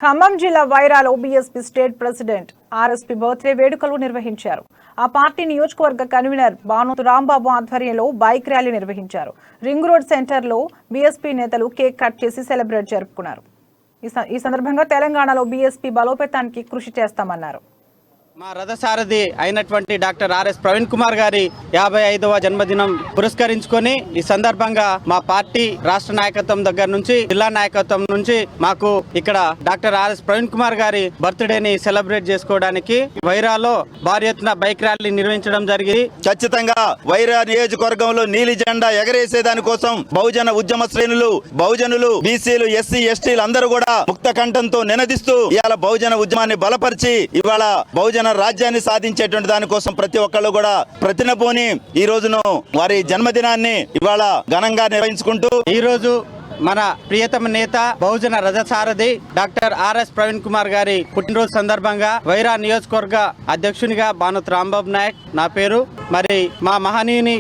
ఖమ్మం జిల్లా వైరాలో BSP state president RSP birthday వేడుకలు నిర్వహించారు. ఆ పార్టీ నియోజకవర్గ కన్వీనర్ బానోతు రాంబాబు ఆధ్వర్యంలో బైక్ ర్యాలీ నిర్వహించారు. రింగ్ రోడ్ సెంటర్లో బీఎస్పీ నేతలు కేక్ కట్ చేసి సెలబ్రేట్ జరుపుకున్నారు. ఈ సందర్భంగా తెలంగాణలో బీఎస్పీ బలోపేతానికి కృషి చేస్తామన్నారు. మా రథసారథి అయినటువంటి డాక్టర్ ఆర్ఎస్ ప్రవీణ్ కుమార్ గారి 55వ జన్మదినం పురస్కరించుకొని ఈ సందర్భంగా మా పార్టీ రాష్ట్ర నాయకత్వం దగ్గర నుంచి జిల్లా నాయకత్వం నుంచి మాకు ఇక్కడ డాక్టర్ ఆర్ఎస్ ప్రవీణ్ కుమార్ గారి బర్త్డేని సెలబ్రేట్ చేసుకోవడానికి వైరాలో భారీ ఎత్తున బైక్ ర్యాలీ నిర్వహించడం జరిగింది. ఖచ్చితంగా వైరా నియోజకవర్గంలో నీలి జెండా ఎగరేసే దానికోసం బహుజన ఉద్యమ శ్రేణులు, బహుజనులు, బీసీలు, ఎస్సీ, ఎస్టీలు అందరూ కూడా ముక్త కంఠంతో నినదిస్తూ ఇవాళ బహుజన ఉద్యమాన్ని బలపరిచి ఇవాళ బహుజన రాజ్యాన్ని సాధించేటువంటి దానికోసం ప్రతి ఒక్కళ్ళు కూడా ప్రతినపోని ఈ రోజును వారి జన్మదినాన్ని ఇవాళ ఘనంగా నిర్వహించుకుంటూ ఈ రోజు మన ప్రియతమ నేత బహుజన రథసారథి డాక్టర్ ఆర్ఎస్ ప్రవీణ్ కుమార్ గారి పుట్టినరోజు సందర్భంగా వైరా నియోజకవర్గ అధ్యక్షునిగా బానోతు రాంబాబు నాయక్ నా పేరు. మరి మా మహనీయుని